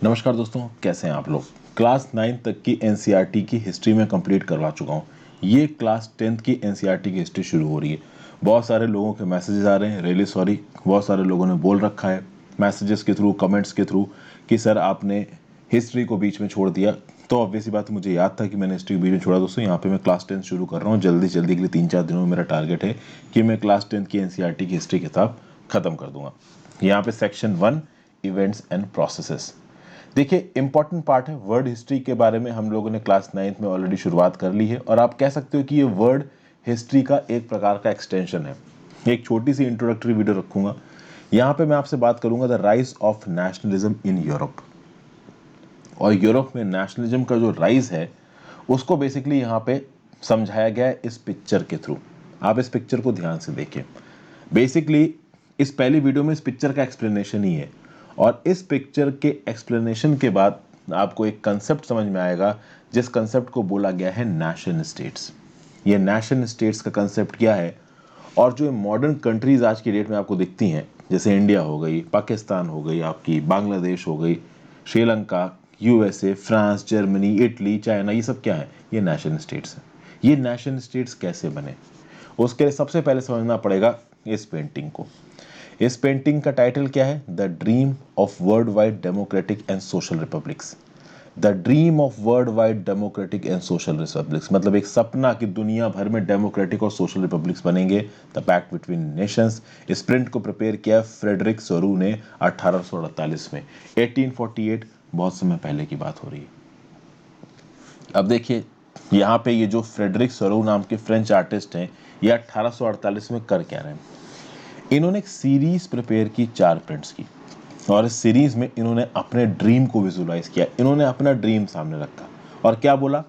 नमस्कार दोस्तों, कैसे हैं आप लोग। क्लास 9 तक की एनसीईआरटी की हिस्ट्री में कंप्लीट करवा चुका हूँ। ये क्लास 10th की एनसीईआरटी की हिस्ट्री शुरू हो रही है। बहुत सारे लोगों के मैसेजेस आ रहे हैं, रियली सॉरी। बहुत सारे लोगों ने बोल रखा है मैसेजेस के थ्रू, कमेंट्स के थ्रू कि सर आपने हिस्ट्री को बीच में छोड़ दिया। तो ऑब्वियसली बात है, मुझे याद था कि मैंने हिस्ट्री को बीच में छोड़ा। दोस्तों यहाँ पे मैं क्लास 10 शुरू कर रहा हूँ जल्दी जल्दी के लिए। 3-4 दिनों में मेरा टारगेट है कि मैं क्लास 10 की एनसीईआरटी की हिस्ट्री किताब खत्म कर दूंगा। यहाँ पे सेक्शन 1 इवेंट्स एंड प्रोसेसेस। देखिए, इंपॉर्टेंट पार्ट है। वर्ड हिस्ट्री के बारे में हम लोगों ने क्लास 9th में ऑलरेडी शुरुआत कर ली है, और आप कह सकते हो कि ये वर्ड हिस्ट्री का एक प्रकार का एक्सटेंशन है। एक छोटी सी इंट्रोडक्टरी वीडियो रखूंगा। यहाँ पे मैं आपसे बात करूंगा the rise of nationalism in Europe. और यूरोप में नेशनलिज्म का जो राइज है उसको बेसिकली यहाँ पे समझाया गया है इस पिक्चर के थ्रू। आप इस पिक्चर को ध्यान से देखिए। बेसिकली इस पहली वीडियो में इस पिक्चर का एक्सप्लेनेशन ही है, और इस पिक्चर के एक्सप्लेनेशन के बाद आपको एक कंसेप्ट समझ में आएगा, जिस कंसेप्ट को बोला गया है नेशन स्टेट्स। ये नेशन स्टेट्स का कंसेप्ट क्या है, और जो मॉडर्न कंट्रीज आज की डेट में आपको दिखती हैं, जैसे इंडिया हो गई, पाकिस्तान हो गई, आपकी बांग्लादेश हो गई, Sri Lanka, USA, France, Germany, Italy, China, ये सब क्या है? ये नेशन स्टेट्स हैं। ये नेशन स्टेट्स कैसे बने, उसके लिए सबसे पहले समझना पड़ेगा इस पेंटिंग को। इस पेंटिंग का टाइटल क्या है? The dream of world wide democratic and social republics. The dream of world wide democratic and social republics, मतलब एक सपना कि दुनिया भर में डेमोक्रेटिक और सोशल रिपब्लिक्स बनेंगे। The pact between nations. इस प्रिंट को प्रिपेयर किया फ्रेडरिक सोरू ने 1848 में। 1848 बहुत समय पहले की बात हो रही है। अब देखिए यहाँ पे ये जो फ्रेडरिक सोरू नाम के फ्रेंच आर्टिस्ट हैं, ये 1848 में कर क्या रहे हैं? इन्होंने एक सीरीज प्रिपेयर की 4 प्रिंट्स की, और इस सीरीज में इन्होंने अपने ड्रीम को विजुलाइज किया। इन्होंने अपना ड्रीम सामने रखा और क्या बोला?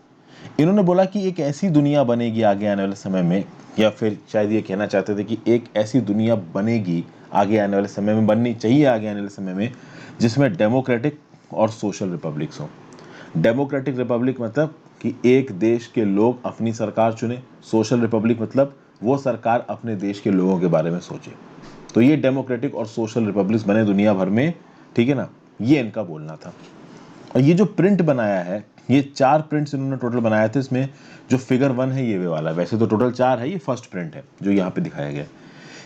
इन्होंने बोला कि एक ऐसी दुनिया बनेगी आगे आने वाले समय में, या फिर शायद ये कहना चाहते थे कि एक ऐसी दुनिया बनेगी आगे आने वाले समय में, बननी चाहिए आगे आने वाले समय में, जिसमें डेमोक्रेटिक और सोशल रिपब्लिक्स हो। डेमोक्रेटिक रिपब्लिक मतलब कि एक देश के लोग अपनी सरकार चुने। सोशल रिपब्लिक मतलब वो सरकार अपने देश के लोगों के बारे में सोचे। तो ये डेमोक्रेटिक और सोशल रिपब्लिक्स बने दुनिया भर में, ठीक है ना। ये इनका बोलना था। और ये जो प्रिंट बनाया है, ये 4 प्रिंट्स इन्होंने टोटल बनाए थे। इसमें जो फिगर 1 है ये वाला, वैसे तो टोटल 4 है, ये फर्स्ट प्रिंट है जो यहाँ पे दिखाया गया है।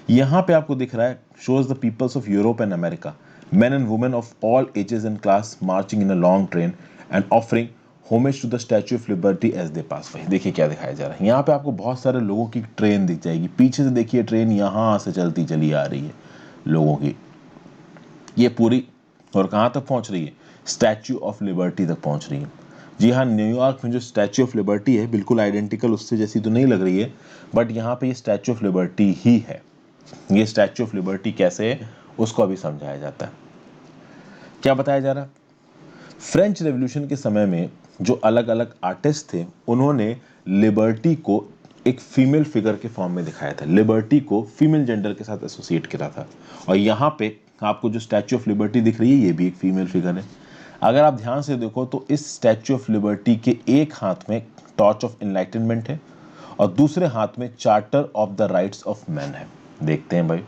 यहाँ पे आपको दिख रहा है, shows the peoples of Europe and America, men and women of all ages and class marching in a long train and offering homage to the Statue of Liberty as they pass by। देखिए क्या दिखाया जा रहा है। यहाँ पे आपको बहुत सारे लोगों की ट्रेन दिख जाएगी। पीछे से देखिए ट्रेन यहाँ से चलती चली आ रही है लोगों की, ये पूरी। और कहाँ तक पहुँच रही है? स्टैच्यू ऑफ लिबर्टी तक पहुँच रही है। जी हाँ, न्यूयॉर्क में जो स्टैच्यू ऑफ लिबर्टी है बिल्कुल आइडेंटिकल उससे जैसी तो नहीं लग रही है, बट यहाँ पे ये स्टैच्यू ऑफ लिबर्टी ही है। ये स्टैच्यू ऑफ लिबर्टी कैसे है उसको अभी समझाया जाता है। क्या बताया जा रहा है? फ्रेंच रेवोल्यूशन के समय में जो अलग अलग आर्टिस्ट थे, उन्होंने लिबर्टी को एक फीमेल फिगर के फॉर्म में दिखाया था। लिबर्टी को फीमेल जेंडर के साथ एसोसिएट करा था। और यहाँ पे आपको जो स्टैच्यू ऑफ लिबर्टी दिख रही है, ये भी एक फीमेल फिगर है। अगर आप ध्यान से देखो तो इस स्टैच्यू ऑफ लिबर्टी के एक हाथ में टॉर्च ऑफ एनलाइटनमेंट है, और दूसरे हाथ में charter of the rights of man है। देखते हैं भाई,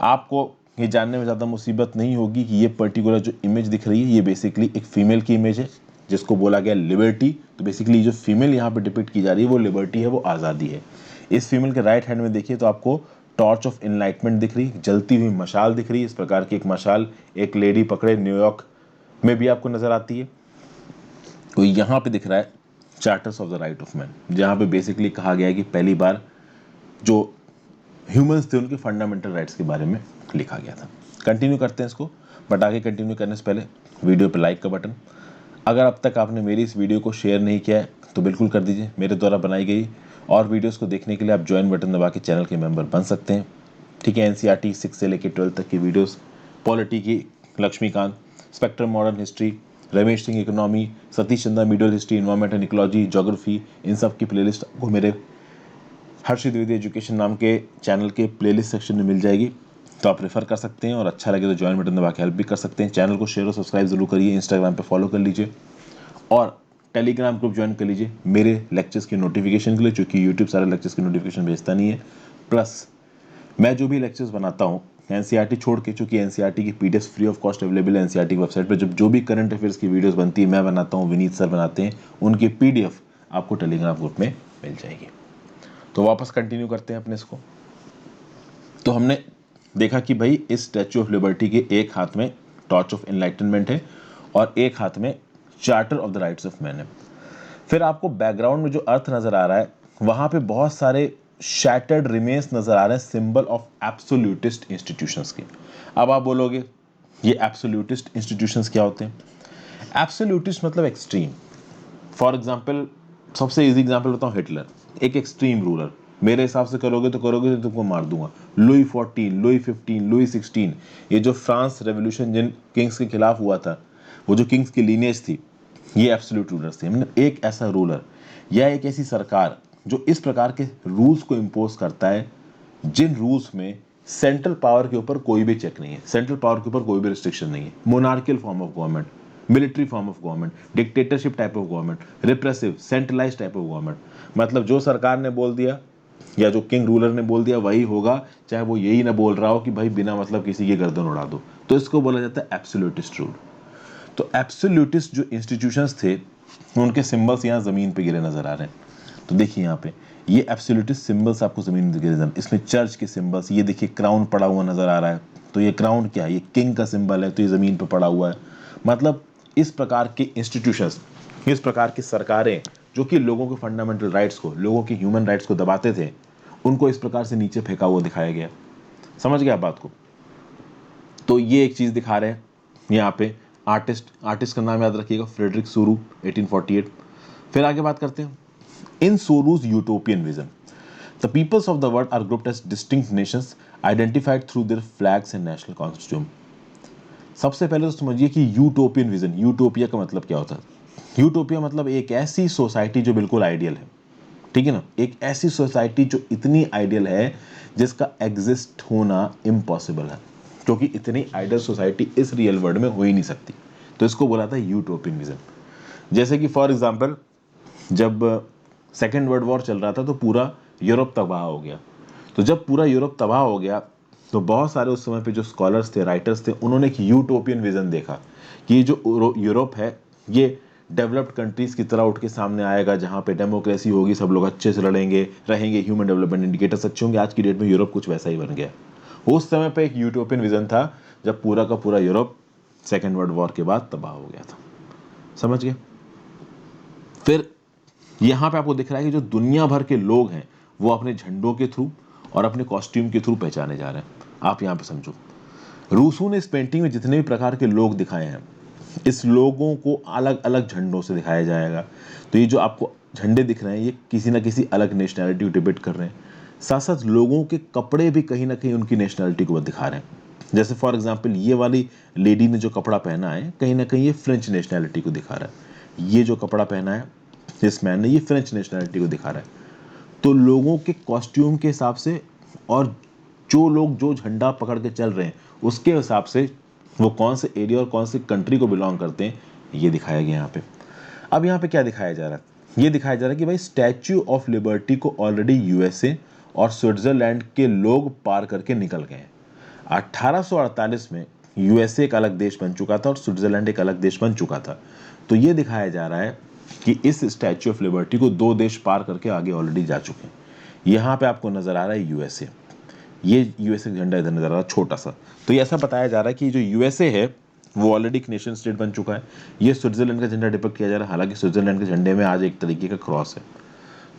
आपको ये जानने में ज़्यादा मुसीबत नहीं होगी कि ये पर्टिकुलर जो इमेज दिख रही है ये बेसिकली एक फीमेल की इमेज है, जिसको बोला गया लिबर्टी। तो बेसिकली जो फीमेल यहाँ पे डिपिक्ट की जा रही है वो लिबर्टी है, वो आज़ादी है। इस फीमेल के राइट हैंड में देखिए तो आपको टॉर्च ऑफ एनलाइटमेंट दिख रही है, जलती हुई मशाल दिख रही है। इस प्रकार की एक मशाल एक लेडी पकड़े न्यूयॉर्क में भी आपको नजर आती है। तो यहाँ पे दिख रहा है charters of the right of man, जहाँ पे बेसिकली कहा गया है कि पहली बार जो ह्यूमंस थे उनके फंडामेंटल राइट्स के बारे में लिखा गया था। कंटिन्यू करते हैं इसको, बट आगे कंटिन्यू करने से पहले वीडियो पे लाइक का बटन। अगर अब तक आपने मेरी इस वीडियो को शेयर नहीं किया है तो बिल्कुल कर दीजिए। मेरे द्वारा बनाई गई और वीडियोस को देखने के लिए आप ज्वाइन बटन दबा के चैनल के मेंबर बन सकते हैं। ठीक है, एनसीईआरटी 6 से लेकर 12 तक की वीडियोस, पॉलिटी की Laxmikant, spectrum modern history, Ramesh Singh economy, Satish Chandra middle history, environment and ecology, geography, इन सब की प्लेलिस्ट आपको मेरे हर्षित द्विवेदी एजुकेशन नाम के चैनल के प्लेलिस्ट सेक्शन में मिल जाएगी। तो आप रेफर कर सकते हैं, और अच्छा लगे तो ज्वाइन बटन दबा के हेल्प भी कर सकते हैं। चैनल को शेयर और सब्सक्राइब जरूर करिए, इंस्टाग्राम पे फॉलो कर लीजिए, और टेलीग्राम ग्रुप ज्वाइन कर लीजिए मेरे लेक्चर्स की नोटिफिकेशन के लिए, क्योंकि यूट्यूब सारे लेक्चर्स की नोटिफिकेशन भेजता नहीं है। प्लस मैं जो भी लेक्चर्स बनाता हूँ एनसीईआरटी छोड़ के, चूंकि एनसीईआरटी की PDF free of cost available है एनसीईआरटी की वेबसाइट पे, जब जो भी करंट अफेयर्स की वीडियोस बनती है, मैं बनाता हूँ, विनीत सर बनाते हैं, उनकी पीडीएफ आपको टेलीग्राम ग्रुप में मिल जाएगी। तो वापस कंटिन्यू करते हैं अपने इसको। तो हमने देखा कि भाई इस स्टैच्यू ऑफ लिबर्टी के एक हाथ में टॉर्च ऑफ एनलाइटनमेंट है और एक हाथ में charter of the rights of man है। फिर आपको बैकग्राउंड में जो अर्थ नजर आ रहा है, वहां पे बहुत सारे शैटर्ड रिमेन्स नजर आ रहे हैं, सिंबल ऑफ एब्सोल्यूटिस्ट इंस्टीट्यूशंस के। अब आप बोलोगे ये एब्सोल्यूटिस्ट इंस्टीट्यूशंस क्या होते हैं? एब्सोल्यूटिस्ट मतलब एक्सट्रीम। फॉर एग्जाम्पल, सबसे इजी एग्जाम्पल बताऊं, हिटलर एक एक्सट्रीम रूलर। मेरे हिसाब से करोगे तो तुमको मार दूंगा। लुई 14, लुई 15, लुई 16, ये जो फ्रांस रेवोल्यूशन जिन किंग्स के खिलाफ हुआ था, वो जो किंग्स की लीनेज थी, ये एब्सोल्यूट रूलर्स थे। मतलब एक ऐसा रूलर या एक ऐसी सरकार जो इस प्रकार के रूल्स को इम्पोज करता है, जिन रूल्स में सेंट्रल पावर के ऊपर कोई भी चेक नहीं है, सेंट्रल पावर के ऊपर कोई भी रिस्ट्रिक्शन नहीं है, monarchical form of government, military form of government, dictatorship type of government, repressive centralise type of government. मतलब जो सरकार ने बोल दिया या जो किंग रूलर ने बोल दिया वही होगा, चाहे वो यही ना बोल रहा हो कि भाई बिना मतलब किसी की गर्दन उड़ा दो। तो इसको बोला जाता है एब्सोल्यूटिस्ट रूल। तो एब्सोल्यूटिस्ट जो इंस्टीट्यूशंस थे, उनके सिंबल्स यहाँ जमीन पे गिरे नजर आ रहे हैं। तो देखिए यहाँ पे ये एब्सोल्यूटिस्ट सिंबल्स आपको जमीन पे गिरे नजर, इसमें चर्च के सिंबल्स, ये देखिए क्राउन पड़ा हुआ नजर आ रहा है। तो ये क्राउन क्या है? ये किंग का सिंबल है, तो ये जमीन पे पड़ा हुआ है। मतलब इस प्रकार के इंस्टीट्यूशंस, इस प्रकार की सरकारें जो कि लोगों के फंडामेंटल राइट्स को, लोगों की ह्यूमन राइट्स को दबाते थे, उनको इस प्रकार से नीचे फेंका हुआ दिखाया गया। समझ गया आप बात को? तो ये एक चीज दिखा रहे हैं यहाँ पे। आर्टिस्ट का नाम याद रखिएगा, फ्रेडरिक सोरू, 1848। फिर आगे बात करते हैं। In Sorrieu's utopian vision, the peoples of the world are grouped as distinct nations identified through their flags and national costume. सबसे पहले तो समझिए कि यूटोपियन विजन, यूटोपिया का मतलब क्या होता है? यूटोपिया मतलब एक ऐसी सोसाइटी जो बिल्कुल आइडियल है, ठीक है ना? एक ऐसी सोसाइटी जो इतनी आइडियल है जिसका एग्जिस्ट होना इम्पॉसिबल है, क्योंकि इतनी आइडियल सोसाइटी इस रियल वर्ल्ड में हो ही नहीं सकती। तो इसको बोला था यूटोपियन विजन। जैसे कि फॉर एग्जांपल, जब सेकेंड वर्ल्ड वॉर चल रहा था तो पूरा यूरोप तबाह हो गया। तो जब पूरा यूरोप तबाह हो गया तो बहुत सारे उस समय पे जो स्कॉलर्स थे, राइटर्स थे, उन्होंने एक यूटोपियन विजन देखा कि ये जो यूरोप है ये डेवलप्ड कंट्रीज की तरह उठ के सामने आएगा, जहाँ पे डेमोक्रेसी होगी, सब लोग अच्छे से लड़ेंगे रहेंगे, ह्यूमन डेवलपमेंट इंडिकेटर्स अच्छे होंगे। आज की डेट में यूरोप कुछ वैसा ही बन गया। उस समय पे एक यूटोपियन विजन था जब पूरा का पूरा यूरोप सेकेंड वर्ल्ड वॉर के बाद तबाह हो गया था। समझ गए? फिर यहाँ पे आपको दिख रहा है कि जो दुनिया भर के लोग हैं वो अपने झंडों के थ्रू और अपने कॉस्ट्यूम के थ्रू पहचाने जा रहे हैं। आप यहाँ पे समझो, रूसों ने इस पेंटिंग में जितने भी प्रकार के लोग दिखाए हैं, इस लोगों को अलग अलग झंडों से दिखाया जाएगा। तो ये जो आपको झंडे दिख रहे हैं, ये किसी ना किसी अलग नेशनैलिटी को डिपिक्ट कर रहे हैं। साथ साथ लोगों के कपड़े भी कहीं ना कहीं उनकी नेशनैलिटी को दिखा रहे हैं। जैसे फॉर एग्जांपल, ये वाली लेडी ने जो कपड़ा पहना है, कहीं ना कहीं ये फ्रेंच नेशनैलिटी को दिखा रहा है। ये जो कपड़ा पहना है इस मैन ने, ये फ्रेंच नेशनैलिटी को दिखा रहा है। तो लोगों के कॉस्ट्यूम के हिसाब से और जो लोग जो झंडा पकड़ के चल रहे हैं उसके हिसाब से वो कौन से एरिया और कौन से कंट्री को बिलोंग करते हैं, ये दिखाया गया यहाँ पे। अब यहाँ पे क्या दिखाया जा रहा है? ये दिखाया जा रहा है कि भाई स्टैच्यू ऑफ लिबर्टी को ऑलरेडी यूएसए और स्विट्जरलैंड के लोग पार करके निकल गए हैं। 1848 में यूएसए एक अलग देश बन चुका था और स्विट्जरलैंड एक अलग देश बन चुका था। तो ये दिखाया जा रहा है कि इस स्टैच्यू ऑफ लिबर्टी को दो देश पार करके आगे ऑलरेडी जा चुके हैं। यहाँ पे आपको नजर आ रहा है यूएसए, ये यूएसए का झंडा इधर नजर आ रहा है छोटा सा। तो ये ऐसा बताया जा रहा है कि जो यूएसए है वो ऑलरेडी एक नेशन स्टेट बन चुका है। ये स्विट्जरलैंड का झंडा डिपिक्ट किया जा रहा है, हालांकि स्विट्जरलैंड के झंडे में आज एक तरीके का क्रॉस है।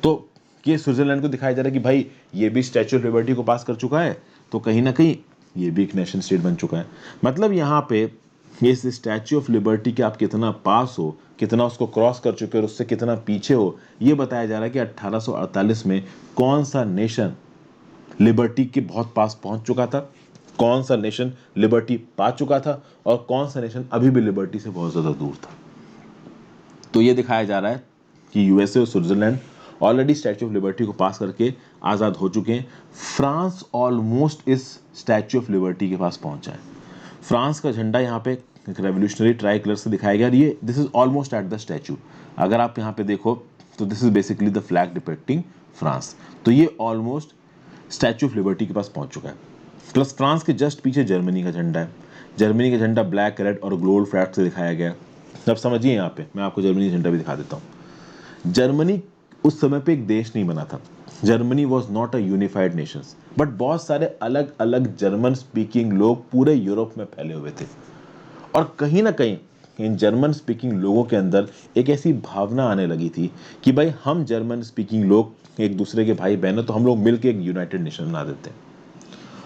तो ये स्विट्जरलैंड को दिखाया जा रहा है कि भाई ये भी स्टैच्यू ऑफ लिबर्टी को पास कर चुका है, तो कहीं ना कहीं ये भी एक नेशन स्टेट बन चुका है। मतलब यहाँ पे इस स्टैच्यू ऑफ लिबर्टी के आप कितना पास हो, कितना उसको क्रॉस कर चुके हो और उससे कितना पीछे हो, ये बताया जा रहा है कि 1848 में कौन सा नेशन लिबर्टी के बहुत पास पहुंच चुका था, कौन सा नेशन लिबर्टी पा चुका था और कौन सा नेशन अभी भी लिबर्टी से बहुत ज्यादा दूर था। तो ये दिखाया जा रहा है कि यूएसए और Switzerland already statue of liberty को पास करके आजाद हो चुके हैं। फ्रांस ऑलमोस्ट इस स्टैच्यू ऑफ लिबर्टी के पास पहुंचा है। फ्रांस का झंडा यहाँ पे एक रेवोल्यूशनरी ट्राई कलर से दिखाया गया। ये this is almost at the statue. अगर आप यहाँ पे देखो तो this is basically the flag depicting France. तो ये ऑलमोस्ट स्टैच्यू ऑफ लिबर्टी के पास पहुंच चुका है। प्लस फ्रांस के जस्ट पीछे जर्मनी का झंडा है। जर्मनी का झंडा ब्लैक, रेड और गोल्ड फ्लैग से दिखाया गया है। अब समझिए, यहाँ पे मैं आपको जर्मनी का झंडा भी दिखा देता हूँ। जर्मनी उस समय पे एक देश नहीं बना था। Germany was not a unified nation, but बहुत सारे अलग अलग जर्मन स्पीकिंग लोग पूरे यूरोप में फैले हुए थे। और कहीं ना कहीं इन जर्मन स्पीकिंग लोगों के अंदर एक ऐसी भावना आने लगी थी कि भाई हम जर्मन स्पीकिंग लोग एक दूसरे के भाई बहन हैं, तो हम लोग मिलकर एक यूनाइटेड नेशन बना देते हैं।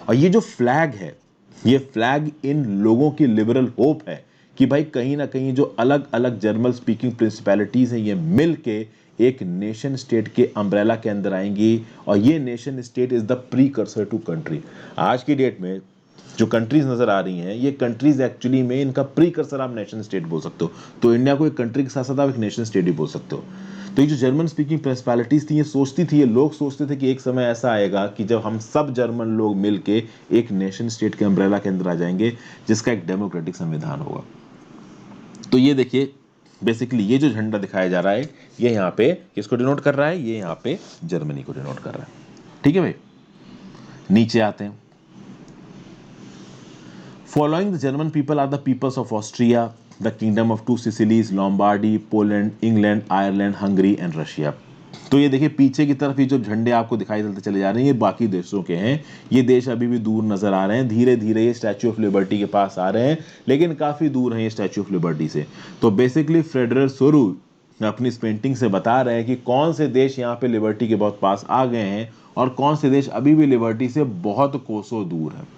और ये जो फ्लैग है, ये फ्लैग इन लोगों की लिबरल होप है कि भाई कहीं ना कहीं जो अलग अलग जर्मन स्पीकिंग प्रिंसिपैलिटीज हैं, ये मिल के एक नेशन स्टेट के अम्ब्रेला के अंदर आएंगी। और ये nation state is the precursor to country. आज की डेट में जो कंट्रीज नजर आ रही हैं, ये कंट्रीज एक्चुअली में इनका प्रीकर्सर आप नेशन स्टेट बोल सकते हो। तो इंडिया को एक कंट्री के साथ साथ आप एक नेशन स्टेट ही बोल सकते हो। तो ये जो जर्मन स्पीकिंग प्रिंसिपैलिटीज थी, ये सोचती थी, ये लोग सोचते थे कि एक समय ऐसा आएगा कि जब हम सब जर्मन लोग मिलके एक नेशन स्टेट के अम्ब्रेला के अंदर आ जाएंगे, जिसका एक डेमोक्रेटिक संविधान होगा। तो ये देखिए, बेसिकली ये जो झंडा दिखाया जा रहा है, ये यहाँ पे किसको डिनोट कर रहा है? ये यहाँ पे जर्मनी को डिनोट कर रहा है। ठीक है भाई, नीचे आते हैं। Following the German people are the peoples of Austria, the Kingdom of Two Sicilies, Lombardy, Poland, England, Ireland, Hungary and Russia. तो ये देखिए पीछे की तरफ ये जो झंडे आपको दिखाई देते चले जा रहे हैं, ये बाकी देशों के हैं। ये देश अभी भी दूर नजर आ रहे हैं, धीरे धीरे ये स्टैच्यू ऑफ लिबर्टी के पास आ रहे हैं, लेकिन काफी दूर हैं ये स्टैच्यू ऑफ लिबर्टी से। तो बेसिकली फ्रेडरिक सोरू अपनी इस पेंटिंग से बता रहे हैं कि कौन से देश यहाँ पे लिबर्टी के बहुत पास आ गए हैं और कौन से देश अभी भी लिबर्टी से बहुत कोसों दूर है।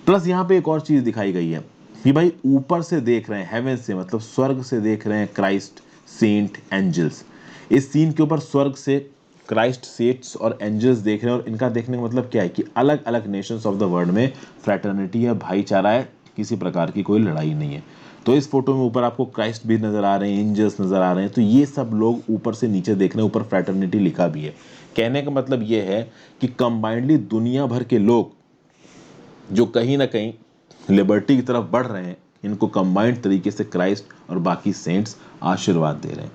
प्लस यहाँ पे एक और चीज दिखाई गई है कि भाई ऊपर से देख रहे हैं, हेवन से मतलब स्वर्ग से देख रहे हैं क्राइस्ट, सेंट, एंजल्स। इस सीन के ऊपर स्वर्ग से क्राइस्ट, सेंट्स और एंजल्स देख रहे हैं। और इनका देखने का मतलब क्या है कि अलग अलग नेशंस ऑफ द वर्ल्ड में फ्रैटर्निटी है, भाईचारा है, किसी प्रकार की कोई लड़ाई नहीं है। तो इस फोटो में ऊपर आपको क्राइस्ट भी नजर आ रहे हैं, एंजल्स नजर आ रहे हैं। तो ये सब लोग ऊपर से नीचे देख रहे हैं, ऊपर फ्रैटर्निटी लिखा भी है। कहने का मतलब ये है कि कंबाइंडली दुनिया भर के लोग जो कहीं ना कहीं लिबर्टी की तरफ बढ़ रहे हैं, इनको कंबाइंड तरीके से क्राइस्ट और बाकी सेंट्स आशीर्वाद दे रहे हैं।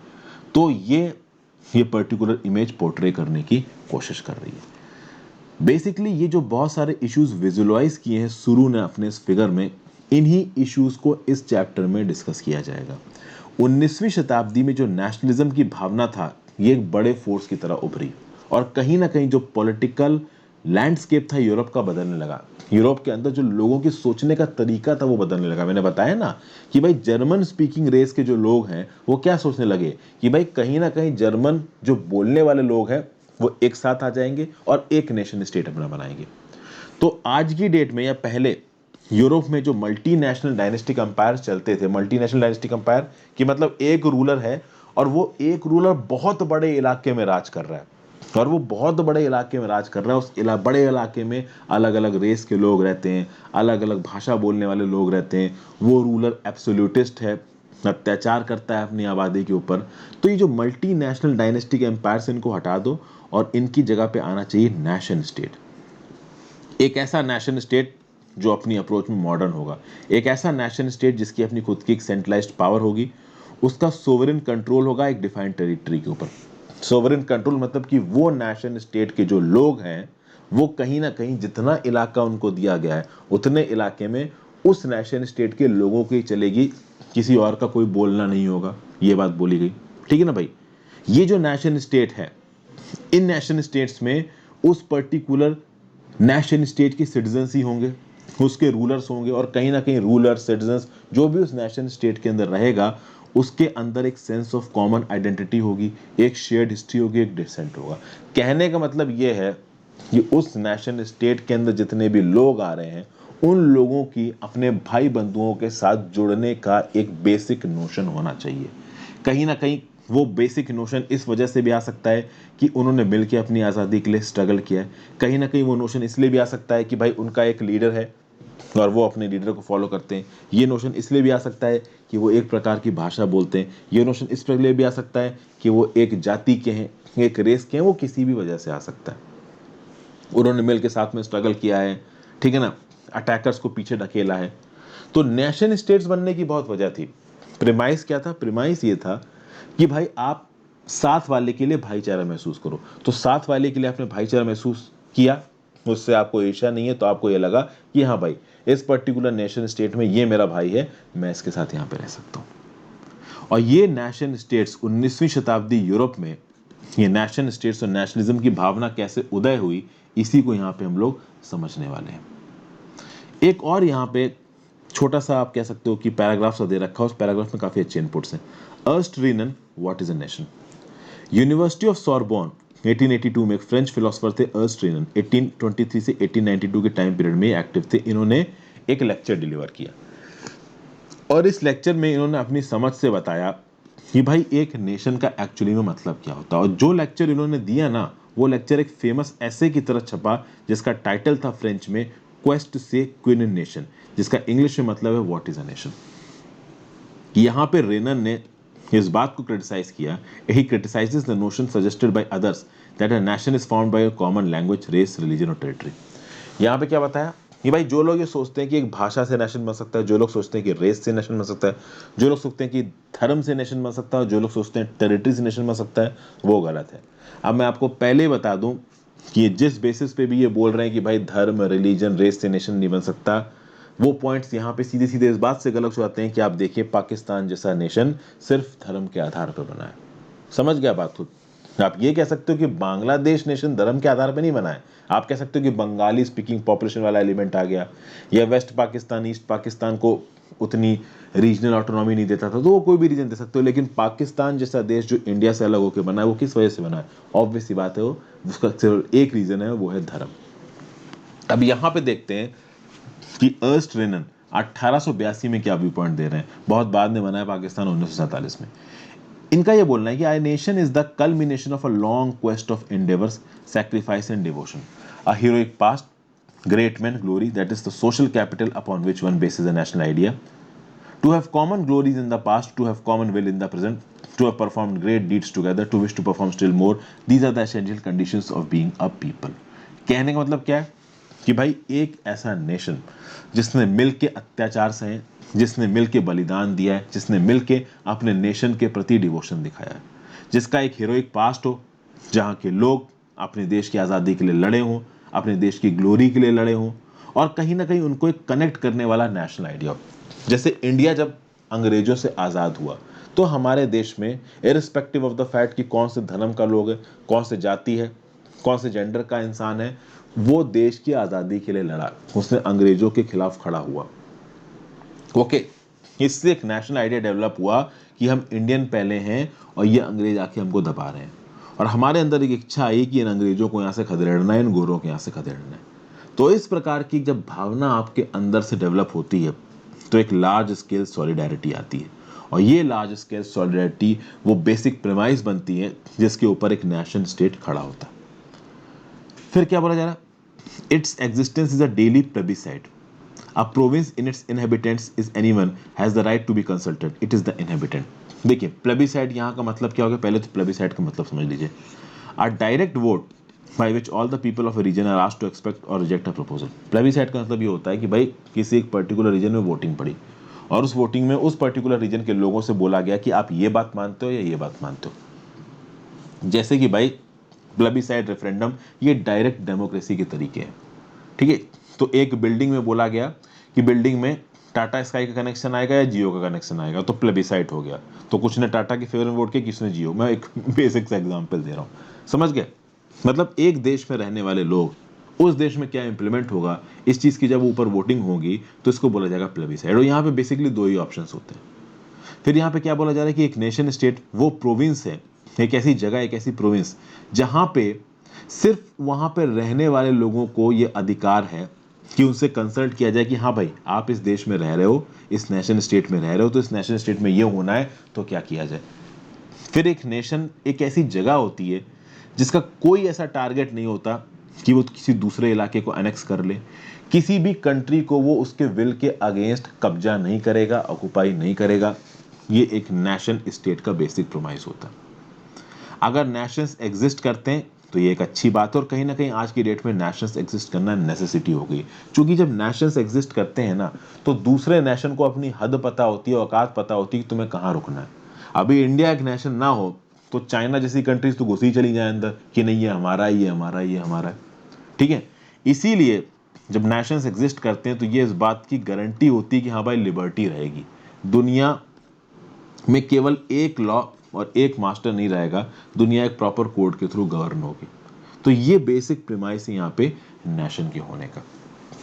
तो ये पर्टिकुलर इमेज पोर्ट्रे करने की कोशिश कर रही है। बेसिकली ये जो बहुत सारे इश्यूज विजुअलाइज किए हैं सुरू ने अपने इस फिगर में, इन्हीं इश्यूज को इस चैप्टर में डिस्कस किया जाएगा। 19वीं शताब्दी में जो नेशनलिज्म की भावना था, ये एक बड़े फोर्स की तरह उभरी और कहीं ना कहीं जो पॉलिटिकल लैंडस्केप था यूरोप का बदलने लगा। यूरोप के अंदर जो लोगों की सोचने का तरीका था वो बदलने लगा। मैंने बताया ना कि भाई जर्मन स्पीकिंग रेस के जो लोग हैं वो क्या सोचने लगे कि भाई कहीं ना कहीं जर्मन जो बोलने वाले लोग हैं वो एक साथ आ जाएंगे और एक नेशन स्टेट अपना बनाएंगे। तो आज की डेट में या पहले यूरोप में जो मल्टीनेशनल डायनेस्टिक अंपायर चलते थे, मल्टीनेशनल डायनेस्टिक अंपायर कि मतलब एक रूलर है और वो एक रूलर बहुत बड़े इलाके में राज कर रहा है, और वो बहुत बड़े इलाके में राज कर रहा है। उस बड़े इलाके में अलग अलग रेस के लोग रहते हैं, अलग अलग भाषा बोलने वाले लोग रहते हैं। वो रूलर एब्सोल्यूटिस्ट है, अत्याचार करता है अपनी आबादी के ऊपर। तो ये जो मल्टी नेशनल डायनेस्टिक एम्पायर से इनको हटा दो और इनकी जगह पे आना चाहिए नेशन स्टेट। एक ऐसा नेशन स्टेट जो अपनी अप्रोच में मॉडर्न होगा, एक ऐसा नेशन स्टेट जिसकी अपनी खुद की एक सेंट्रलाइज्ड पावर होगी, उसका सोवरेन कंट्रोल होगा एक डिफाइंड टेरिटरी के ऊपर। सोवरेन कंट्रोल मतलब कि वो नेशन स्टेट के जो लोग हैं वो कहीं ना कहीं जितना इलाका उनको दिया गया है उतने इलाके में उस नेशन स्टेट के लोगों की चलेगी, किसी और का कोई बोलना नहीं होगा। ये बात बोली गई, ठीक है ना भाई। ये जो नेशन स्टेट है, इन नेशन स्टेट्स में उस पर्टिकुलर नेशन स्टेट के सिटीजन्स ही होंगे, उसके रूलर्स होंगे। और कहीं ना कहीं रूलर, सिटीजन्स जो भी उस नेशन स्टेट के अंदर रहेगा, उसके अंदर एक सेंस ऑफ कॉमन आइडेंटिटी होगी, एक शेयर्ड हिस्ट्री होगी, एक डिसेंट होगा। कहने का मतलब ये है कि उस नेशन स्टेट के अंदर जितने भी लोग आ रहे हैं, उन लोगों की अपने भाई बंधुओं के साथ जुड़ने का एक बेसिक नोशन होना चाहिए। कहीं ना कहीं वो बेसिक नोशन इस वजह से भी आ सकता है कि उन्होंने मिलकर अपनी आज़ादी के लिए स्ट्रगल किया है। कहीं ना कहीं वो नोशन इसलिए भी आ सकता है कि भाई उनका एक लीडर है और वो अपने लीडर को फॉलो करते हैं। ये नोशन इसलिए भी आ सकता है कि वो एक प्रकार की भाषा बोलते हैं। ये नोशन इस प्रकार भी आ सकता है कि वो एक जाति के हैं, एक रेस के हैं। वो किसी भी वजह से आ सकता है, उन्होंने मिलकर साथ में स्ट्रगल किया है, ठीक है ना, अटैकर्स को पीछे ढकेला है। तो नेशन स्टेट्स बनने की बहुत वजह थी। प्रेमाइस क्या था? प्रेमाइस ये था कि भाई आप साथ वाले के लिए भाईचारा महसूस करो। तो साथ वाले के लिए आपने भाईचारा महसूस किया, उससे आपको ईर्ष्या नहीं है, तो आपको ये लगा कि हाँ भाई इस पर्टिकुलर नेशन स्टेट में ये मेरा भाई है, मैं इसके साथ यहाँ पे रह सकता हूँ। और ये नेशन स्टेट्स 19वीं शताब्दी यूरोप में, ये नेशन स्टेट्स और नेशनलिज्म की भावना कैसे उदय हुई, इसी को यहाँ पे हम लोग समझने वाले हैं। एक और यहाँ पे छोटा सा आप कह सकते हो कि पैराग्राफ सा दे रखा है, उस पैराग्राफ में काफी अच्छे इनपुट्स हैं। Ernst Renan, what is a nation. University of Sorbonne 1882 में एक फ्रेंच फिलोसोफर थे अर्स्ट रीनन, 1823 से 1892 के टाइम पीरियड में एक्टिव थे। इन्होंने एक लेक्चर डिलीवर किया और इस लेक्चर में इन्होंने अपनी समझ से बताया कि भाई एक नेशन का एक्चुअली में मतलब क्या होता है। और जो लेक्चर इन्होंने दिया ना, वो लेक्चर एक फेमस ऐसे की तरह छपा जिसका टाइटल था फ्रेंच में क्वेस्ट से क्वीन नेशन, जिसका इंग्लिश में मतलब है व्हाट इज अ नेशन। यहाँ पे रेनन ने इस बात को क्रिटिसाइज किया, he criticises the notion suggested by others that a nation is formed by a common language, race, religion और टेरिटरी। यहाँ पे क्या बताया कि भाई जो लोग ये सोचते हैं कि एक भाषा से नेशन बन सकता है, जो लोग सोचते हैं कि रेस से नेशन बन सकता है, जो लोग सोचते हैं कि धर्म से नेशन बन सकता है, जो लोग सोचते हैं टेरिटरी से नेशन बन सकता है, वो गलत है। अब मैं आपको पहले ही बता दूं कि जिस बेसिस पे भी ये बोल रहे हैं कि भाई धर्म, रिलीजन, रेस से नेशन नहीं बन सकता, वो पॉइंट्स यहाँ पे सीधे सीधे इस बात से गलत हो जाते हैं कि आप देखिए पाकिस्तान जैसा नेशन सिर्फ धर्म के आधार पर बना है। समझ गया बात खुद। आप ये कह सकते हो कि बांग्लादेश नेशन धर्म के आधार पर नहीं बना है, आप कह सकते हो कि बंगाली स्पीकिंग पॉपुलेशन वाला एलिमेंट आ गया, या वेस्ट पाकिस्तान, ईस्ट पाकिस्तान को उतनी रीजनल ऑटोनॉमी नहीं देता था, तो वो कोई भी रीजन दे सकते हो। लेकिन पाकिस्तान जैसा देश जो इंडिया से अलग होकर बना है, वो किस वजह से बना है? ऑब्वियस सी बात है, वो उसका सिर्फ एक रीजन है, वो है धर्म। अब यहाँ पे देखते हैं कि अर्स्ट रेनन 1882 में क्या व्यू पॉइंट दे रहे हैं, बहुत बाद में बना है पाकिस्तान 1947 में। इनका यह बोलना है कि a nation is the culmination of a long quest of endeavours, sacrifice and devotion, a heroic past, great men glory, that is the social capital upon which one bases a national idea, to have common glories in the past, to have common will in the present, to have performed great deeds together, to wish to perform still more, these are the essential conditions of being a people। कहने का मतलब क्या है कि भाई एक ऐसा nation जिसने मिल के अत्याचार सहे, जिसने मिल के बलिदान दिया है, जिसने मिल के अपने नेशन के प्रति डिवोशन दिखाया है, जिसका एक हीरोइक पास्ट हो, जहाँ के लोग अपने देश की आज़ादी के लिए लड़े हों, अपने देश की ग्लोरी के लिए लड़े हों, और कहीं ना कहीं उनको एक कनेक्ट करने वाला नेशनल आइडिया हो। जैसे इंडिया जब अंग्रेजों से आज़ाद हुआ, तो हमारे देश में इरिस्पेक्टिव ऑफ द फैक्ट कि कौन से धर्म का लोग है, कौन से जाति है, कौन से जेंडर का इंसान है, वो देश की आज़ादी के लिए लड़ा, उसने अंग्रेजों के खिलाफ खड़ा हुआ। ओके, इससे एक नेशनल आइडिया डेवलप हुआ कि हम इंडियन पहले हैं और ये अंग्रेज आके हमको दबा रहे हैं, और हमारे अंदर एक इच्छा आई कि इन अंग्रेजों को यहाँ से खदेड़ना है, इन गोरों को यहाँ से खदेड़ना है। तो इस प्रकार की जब भावना आपके अंदर से डेवलप होती है, तो एक लार्ज स्केल सॉलिडारिटी आती है, और ये लार्ज स्केल सॉलिडारिटी वो बेसिक प्रेमाइस बनती है जिसके ऊपर एक नेशन स्टेट खड़ा होता है। फिर क्या बोला जा रहा है? Its existence is a daily plebiscite, a province in its inhabitants is anyone has the right to be consulted, it is the inhabitant। देखिए प्लेबिसाइड यहाँ का मतलब क्या होगा, पहले तो प्लेबिसाइड का मतलब समझ लीजिए। a direct vote by which all the people of a region are asked to accept or reject a proposal। Plebiscite का मतलब ये होता है कि भाई किसी एक पर्टिकुलर रीजन में वोटिंग पड़ी, और उस वोटिंग में उस पर्टिकुलर रीजन के लोगों से बोला गया कि आप ये बात मानते हो या ये बात मानते हो। जैसे कि भाई प्लेबिसाइड, रेफरेंडम, ये डायरेक्ट डेमोक्रेसी के तरीके हैं, ठीक है। तो एक बिल्डिंग में बोला गया कि बिल्डिंग में टाटा स्काई का कनेक्शन आएगा या जियो का कनेक्शन आएगा, तो प्लेबिसाइट हो गया, तो कुछ ने टाटा के फेवर में वोट किया, किसने जियो। मैं एक बेसिक सा एग्जांपल दे रहा हूँ, समझ गए? मतलब एक देश में रहने वाले लोग, उस देश में क्या इंप्लीमेंट होगा, इस चीज़ की जब ऊपर वोटिंग होगी तो इसको बोला जाएगा प्लेबिसाइट। और यहाँ पे बेसिकली दो ही ऑप्शंस होते हैं। फिर यहाँ पे क्या बोला जा रहा है कि एक नेशन स्टेट वो प्रोविंस है, एक ऐसी जगह, एक ऐसी प्रोविंस जहाँ पे सिर्फ वहाँ पे रहने वाले लोगों को ये अधिकार है कि उनसे कंसल्ट किया जाए कि हाँ भाई आप इस देश में रह रहे हो, इस नेशन स्टेट में रह रहे हो, तो इस नेशन स्टेट में ये होना है, तो क्या किया जाए। फिर एक नेशन एक ऐसी जगह होती है जिसका कोई ऐसा टारगेट नहीं होता कि वो किसी दूसरे इलाके को अनेक्स कर ले, किसी भी कंट्री को वो उसके विल के अगेंस्ट कब्जा नहीं करेगा, ऑक्युपाई नहीं करेगा। ये एक नेशन स्टेट का बेसिक प्रोमाइस होता है। अगर नेशंस एग्जिस्ट करते हैं तो ये एक अच्छी बात है, और कहीं ना कहीं आज की डेट में नेशंस एग्जिस्ट करना नेसेसिटी हो गई, क्योंकि जब नेशंस एग्जिस्ट करते हैं ना, तो दूसरे नेशन को अपनी हद पता होती है, औकात पता होती है कि तुम्हें कहाँ रुकना है। अभी इंडिया एक नेशन ना हो तो चाइना जैसी कंट्रीज तो घुसी चली जाए अंदर कि नहीं ये हमारा, ये हमारा, ये हमारा, ठीक है। इसीलिए जब नेशंस एग्जिस्ट करते हैं तो ये इस बात की गारंटी होती है कि हाँ भाई लिबर्टी रहेगी, दुनिया में केवल एक लॉ और एक मास्टर नहीं रहेगा, दुनिया एक प्रॉपर कोड के थ्रू गवर्न होगी। तो ये बेसिक प्रीमाइस है यहाँ पे नेशन के होने का।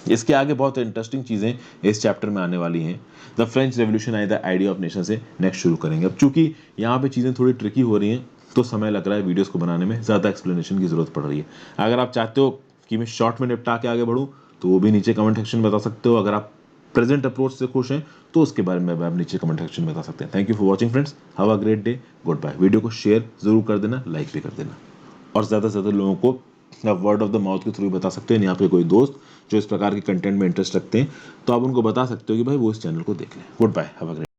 इसके आगे बहुत इंटरेस्टिंग चीज़ें इस चैप्टर में आने वाली हैं। The French revolution I the idea of nation से नेक्स्ट शुरू करेंगे। अब चूंकि यहाँ पे चीज़ें थोड़ी ट्रिकी हो रही हैं तो समय लग रहा है वीडियोस को बनाने में, ज़्यादा एक्सप्लेनेशन की ज़रूरत पड़ रही है। अगर आप चाहते हो कि मैं शॉर्ट में निपटा के आगे बढ़ूँ तो वो भी नीचे कमेंट सेक्शन में बता सकते हो। अगर आप प्रेजेंट अप्रोच से खुश हैं तो उसके बारे में आप नीचे कमेंट सेक्शन में बता सकते हैं। Thank you for watching friends, have a great day, good bye. Video को शेयर जरूर कर देना, लाइक भी कर देना, और ज़्यादा से ज़्यादा लोगों को आप वर्ड ऑफ द माउथ के थ्रू बता सकते हैं। यहाँ पे कोई दोस्त जो इस प्रकार के कंटेंट में इंटरेस्ट रखते हैं तो आप उनको बता सकते हो कि भाई वो इस चैनल को देख लें। Good bye, have a great